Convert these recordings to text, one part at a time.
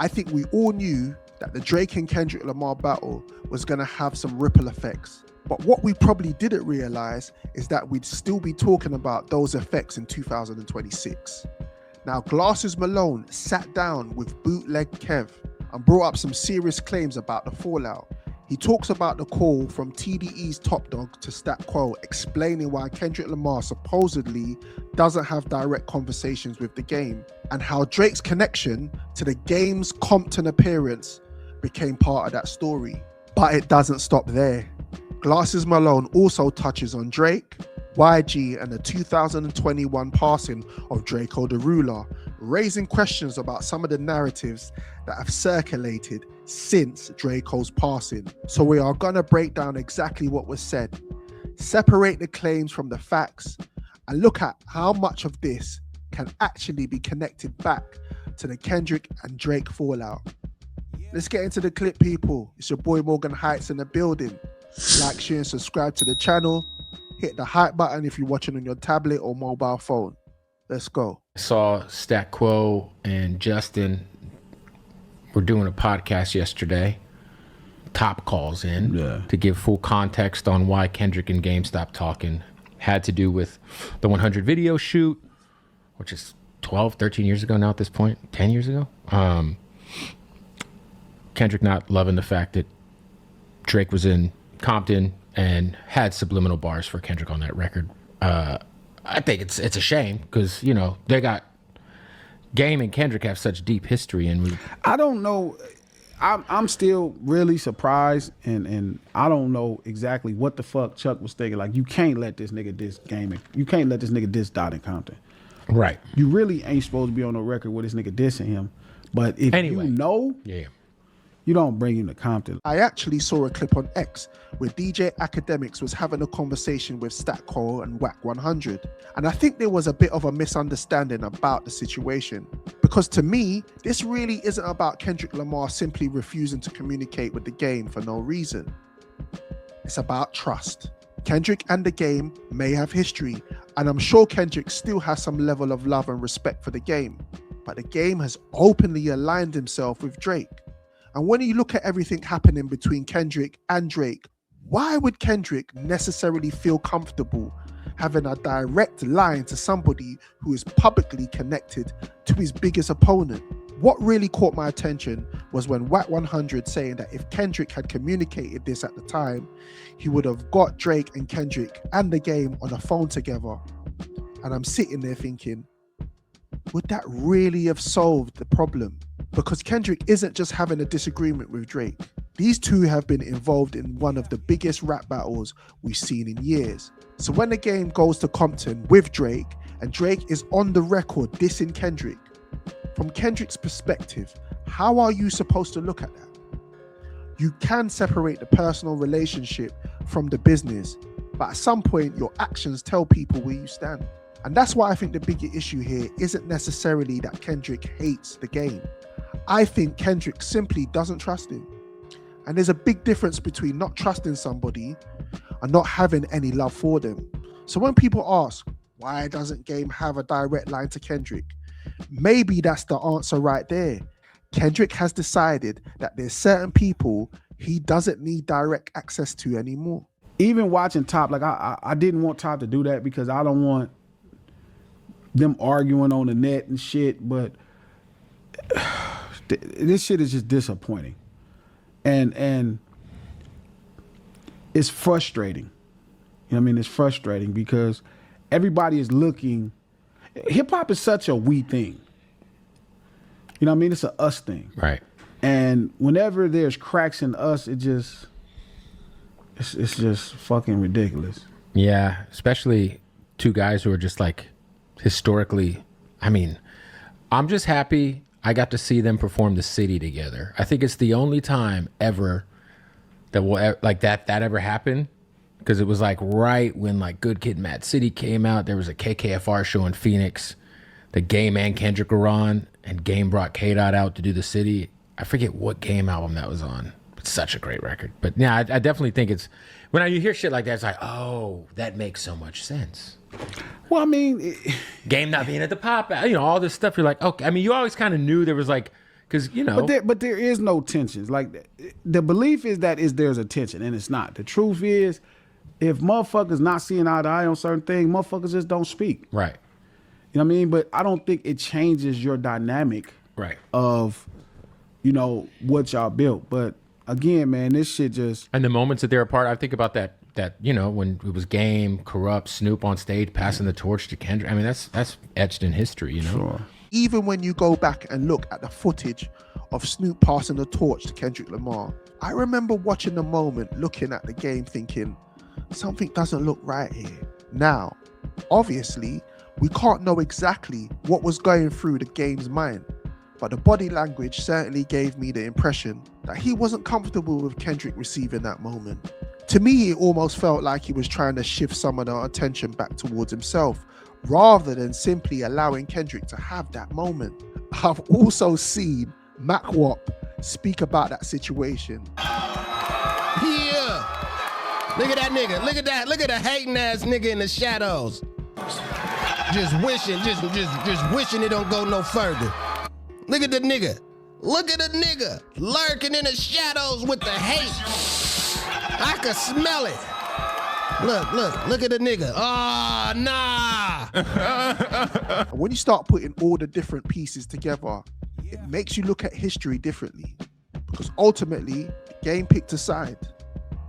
I think we all knew that the Drake and Kendrick Lamar battle was going to have some ripple effects. But what we probably didn't realize is that we'd still be talking about those effects in 2026. Now, Glasses Malone sat down with Bootleg Kev and brought up some serious claims about the fallout. He talks about the call from TDE's Top Dog to Stat Quo, explaining why Kendrick Lamar supposedly doesn't have direct conversations with the game, and how Drake's connection to the game's Compton appearance became part of that story. But it doesn't stop there. Glasses Malone also touches on Drake, YG, and the 2021 passing of Drakeo the Ruler, raising questions about some of the narratives that have circulated since Drakeo's passing. So we are going to break down exactly what was said, separate the claims from the facts, and look at how much of this can actually be connected back to the Kendrick and Drake fallout. Let's get into the clip, people. It's your boy Morgan Heights in the building. Like, share, and subscribe to the channel. Hit the hype button if you're watching on your tablet or mobile phone. Let's go. I saw Stat Quo and Justin were doing a podcast yesterday. Top calls in to give full context on why Kendrick and Game stopped talking. Had to do with the 100 video shoot, which is 12, 13 years ago now at this point, 10 years ago. Kendrick not loving the fact that Drake was in Compton and had subliminal bars for Kendrick on that record. I think it's a shame because, you know, they got Game and Kendrick have such deep history, and I don't know. I'm still really surprised, and I don't know exactly what the fuck Chuck was thinking. Like, you can't let this nigga diss Game. You can't let this nigga diss Dot in Compton. Right. You really ain't supposed to be on no record with this nigga dissing him. But if you know, you don't bring him to Compton. I actually saw a clip on X where DJ Academics was having a conversation with Stat Quo and Wack 100. And I think there was a bit of a misunderstanding about the situation. Because to me, this really isn't about Kendrick Lamar simply refusing to communicate with the game for no reason. It's about trust. Kendrick and the game may have history, and I'm sure Kendrick still has some level of love and respect for the game. But the game has openly aligned himself with Drake. And when you look at everything happening between Kendrick and Drake, why would Kendrick necessarily feel comfortable having a direct line to somebody who is publicly connected to his biggest opponent? What really caught my attention was when Wack 100 saying that if Kendrick had communicated this at the time, he would have got Drake and Kendrick and the game on a phone together. And I'm sitting there thinking, would that really have solved the problem? Because Kendrick isn't just having a disagreement with Drake. These two have been involved in one of the biggest rap battles we've seen in years. So when the game goes to Compton with Drake, and Drake is on the record dissing Kendrick, from Kendrick's perspective, how are you supposed to look at that? You can separate the personal relationship from the business, but at some point your actions tell people where you stand. And that's why I think the bigger issue here isn't necessarily that Kendrick hates the game. I think Kendrick simply doesn't trust him. And there's a big difference between not trusting somebody and not having any love for them. So when people ask, why doesn't Game have a direct line to Kendrick? Maybe that's the answer right there. Kendrick has decided that there's certain people he doesn't need direct access to anymore. Even watching Top, like I didn't want Top to do that because I don't want them arguing on the net and shit, but this shit is just disappointing. And it's frustrating. You know what I mean? It's frustrating because everybody is looking. Hip hop is such a we thing. You know what I mean? It's a us thing. Right. And whenever there's cracks in us, it's just fucking ridiculous. Yeah, especially two guys who are just like historically, I mean, I'm just happy I got to see them perform The City together. I think it's the only time ever that will like that ever happened, because it was like right when like Good Kid, Mad City came out. There was a KKFR show in Phoenix. The Game and Kendrick were on, and Game brought K-Dot out to do The City. I forget what Game album that was on. It's such a great record. But yeah, I definitely think it's, when you hear shit like that, it's like, oh, that makes so much sense. Well, I mean, Game not being at the pop, you know, all this stuff. You're like, okay. I mean, you always kind of knew there was like Because, you know. But there is no tensions. Like, the belief is that there's a tension, and it's not. The truth is, if motherfuckers not seeing eye to eye on certain things, motherfuckers just don't speak. Right. You know what I mean? But I don't think it changes your dynamic of, you know, what y'all built. But again, man, this shit just... And the moments that they're apart, I think about that, you know, when it was Game, Corrupt, Snoop on stage, passing the torch to Kendrick. I mean, that's etched in history, you know? Sure. Even when you go back and look at the footage of Snoop passing the torch to Kendrick Lamar, I remember watching the moment, looking at the Game, thinking, something doesn't look right here. Now, obviously, we can't know exactly what was going through the Game's mind, but the body language certainly gave me the impression that he wasn't comfortable with Kendrick receiving that moment. To me, it almost felt like he was trying to shift some of the attention back towards himself, rather than simply allowing Kendrick to have that moment. I've also seen Mac Wop speak about that situation. Yeah. Look at that nigga. Look at that. Look at the hating ass nigga in the shadows. Just wishing it don't go no further. Look at the nigga. Look at the nigga lurking in the shadows with the hate. I can smell it. Look at the nigga. Oh, nah. When you start putting all the different pieces together, it makes you look at history differently, because ultimately the Game picked a side.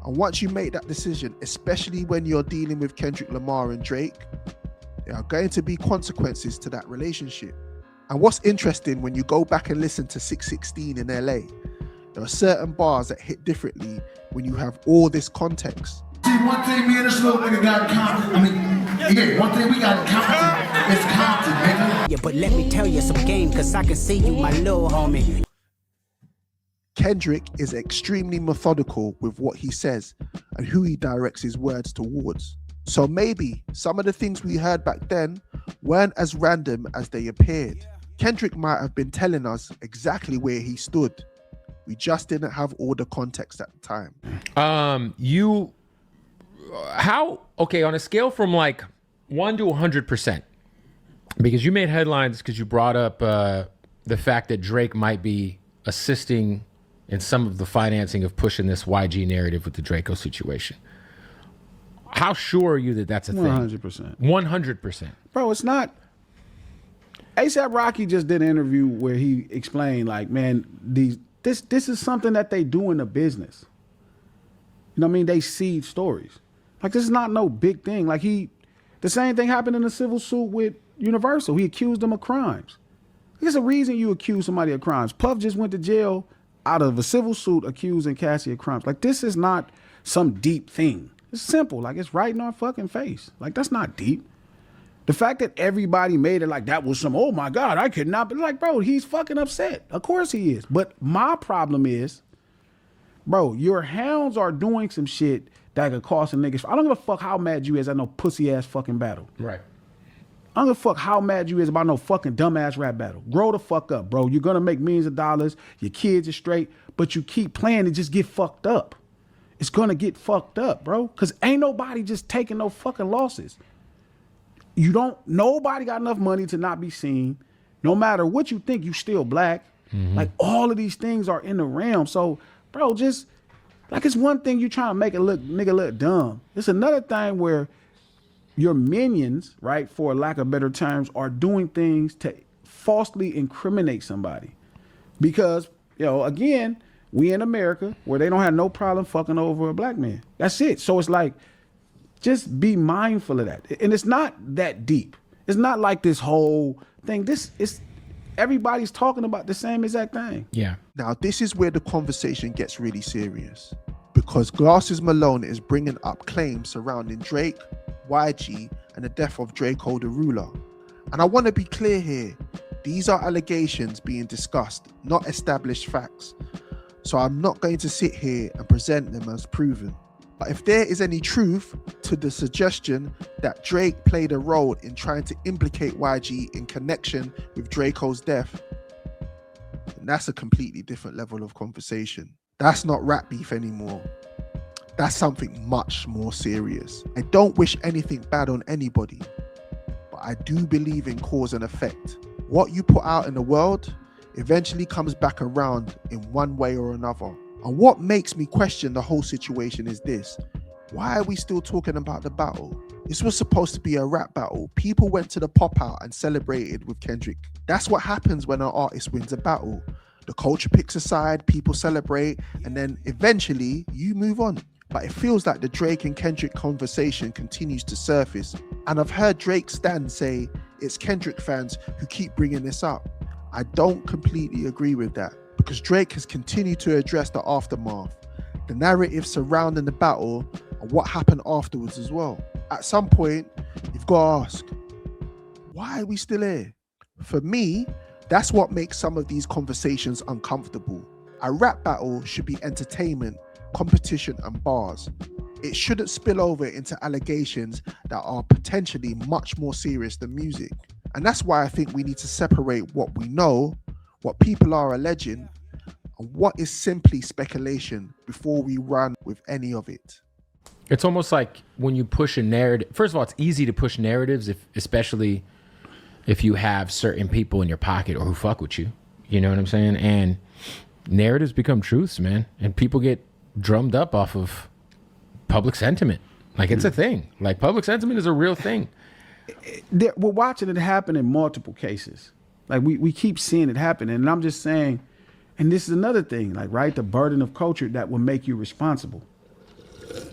And once you make that decision, especially when you're dealing with Kendrick Lamar and Drake, there are going to be consequences to that relationship. And what's interesting, when you go back and listen to 616 in LA, there are certain bars that hit differently when you have all this context. See, one thing me and this little nigga got in Compton, one thing we got in Compton is Compton, nigga. Yeah, but let me tell you some game, cause I can see you, my little homie. Kendrick is extremely methodical with what he says and who he directs his words towards. So maybe some of the things we heard back then weren't as random as they appeared. Kendrick might have been telling us exactly where he stood. We just didn't have all the context at the time. On a scale from like 1 to 100%, because you made headlines because you brought up the fact that Drake might be assisting in some of the financing of pushing this YG narrative with the Draco situation. How sure are you that that's a thing? 100%. 100%. Bro, it's not. A$AP Rocky just did an interview where he explained, like, man, this is something that they do in the business. You know what I mean? They seed stories. Like, this is not no big thing. Like, the same thing happened in the civil suit with Universal. He accused them of crimes. There's a reason you accuse somebody of crimes. Puff just went to jail out of a civil suit accusing Cassie of crimes. Like, this is not some deep thing. It's simple. Like, it's right in our fucking face. Like, that's not deep. The fact that everybody made it like that was some, oh my God, I could not be like, bro, he's fucking upset. Of course he is. But my problem is, bro, your hounds are doing some shit that could cost a nigga. I don't give a fuck how mad you is at no pussy ass fucking battle. Right. I don't give a fuck how mad you is about no fucking dumbass rap battle. Grow the fuck up, bro. You're gonna make millions of dollars. Your kids are straight, but you keep playing and just get fucked up. It's gonna get fucked up, bro. Cause ain't nobody just taking no fucking losses. Nobody got enough money to not be seen. No matter what you think, you still black. Mm-hmm. Like, all of these things are in the realm. So, bro, just like, it's one thing you trying to make nigga look dumb. It's another thing where your minions, right, for lack of better terms, are doing things to falsely incriminate somebody. Because, again, we in America where they don't have no problem fucking over a black man. That's it. So it's like, just be mindful of that. And it's not that deep. It's not like this whole thing. Everybody's talking about the same exact thing. Yeah. Now, this is where the conversation gets really serious, because Glasses Malone is bringing up claims surrounding Drake, YG, and the death of Drakeo the Ruler. And I want to be clear here. These are allegations being discussed, not established facts. So I'm not going to sit here and present them as proven. But if there is any truth to the suggestion that Drake played a role in trying to implicate YG in connection with Drakeo's death, then that's a completely different level of conversation. That's not rap beef anymore. That's something much more serious. I don't wish anything bad on anybody, but I do believe in cause and effect. What you put out in the world eventually comes back around in one way or another. And what makes me question the whole situation is this. Why are we still talking about the battle? This was supposed to be a rap battle. People went to the pop out and celebrated with Kendrick. That's what happens when an artist wins a battle. The culture picks a side, people celebrate, and then eventually you move on. But it feels like the Drake and Kendrick conversation continues to surface. And I've heard Drake Stan say it's Kendrick fans who keep bringing this up. I don't completely agree with that, because Drake has continued to address the aftermath, the narrative surrounding the battle, and what happened afterwards as well. At some point, you've got to ask, why are we still here? For me, that's what makes some of these conversations uncomfortable. A rap battle should be entertainment, competition, and bars. It shouldn't spill over into allegations that are potentially much more serious than music. And that's why I think we need to separate what we know, what people are alleging, and what is simply speculation before we run with any of it. It's almost like when you push a narrative. First of all, it's easy to push narratives, especially if you have certain people in your pocket or who fuck with you. You know what I'm saying? And narratives become truths, man. And people get drummed up off of public sentiment. Like, it's a thing. Like, public sentiment is a real thing. We're watching it happen in multiple cases. Like, we keep seeing it happen. And I'm just saying, and this is another thing, like, right, the burden of culture that will make you responsible.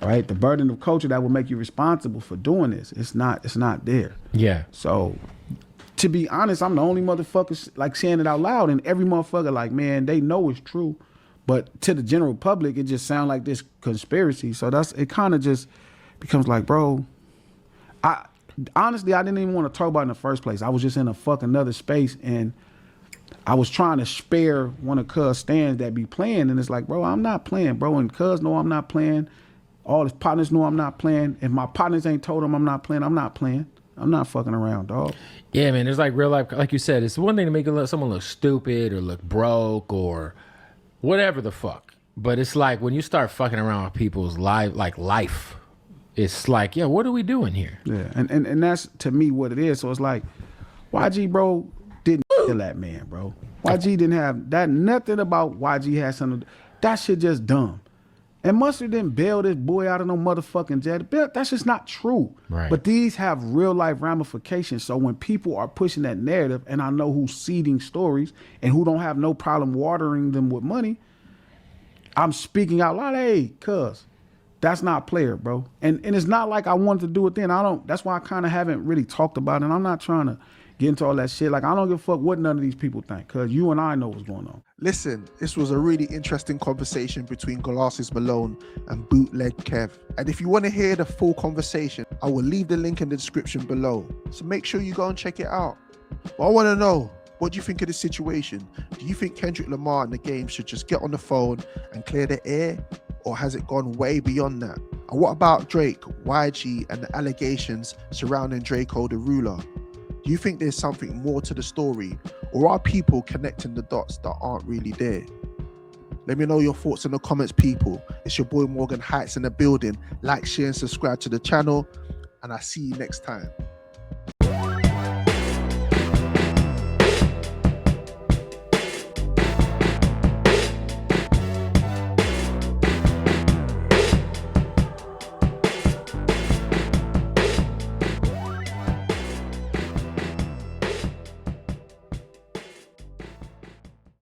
Right? The burden of culture that will make you responsible for doing this. It's not there. Yeah. So, to be honest, I'm the only motherfucker like saying it out loud, and every motherfucker like, man, they know it's true. But to the general public, it just sounds like this conspiracy. So it kind of just becomes like, bro, honestly, I didn't even want to talk about it in the first place. I was just in a fucking other space, and I was trying to spare one of Cuz stands that be playing, and it's like, bro, I'm not playing, bro. And Cuz know I'm not playing. All his partners know I'm not playing. If my partners ain't told him I'm not playing, I'm not playing. I'm not fucking around, dog. Yeah, man, there's like real life, like you said, it's one thing to make someone look stupid or look broke or whatever the fuck. But it's like when you start fucking around with people's life, it's like, yeah, what are we doing here? Yeah, and that's to me what it is. So it's like, YG, bro, didn't kill that man, bro. YG didn't have that, nothing about YG had something. That shit just dumb. And Mustard didn't bail this boy out of no motherfucking jet. That's just not true. Right. But these have real life ramifications. So when people are pushing that narrative, and I know who's seeding stories and who don't have no problem watering them with money, I'm speaking out loud. Hey, cuz, that's not player, bro. And it's not like I wanted to do it then. That's why I kind of haven't really talked about it. And I'm not trying to get into all that shit. Like, I don't give a fuck what none of these people think, cuz you and I know what's going on. Listen, this was a really interesting conversation between Glasses Malone and Bootleg Kev. And if you want to hear the full conversation, I will leave the link in the description below. So make sure you go and check it out. But I want to know, what do you think of this situation? Do you think Kendrick Lamar and the game should just get on the phone and clear the air? Or has it gone way beyond that? And what about Drake, YG, and the allegations surrounding Drakeo the Ruler? Do you think there's something more to the story, or are people connecting the dots that aren't really there? Let me know your thoughts in the comments, people. It's your boy Morgan Heights in the building. Like, share, and subscribe to the channel, and I'll see you next time.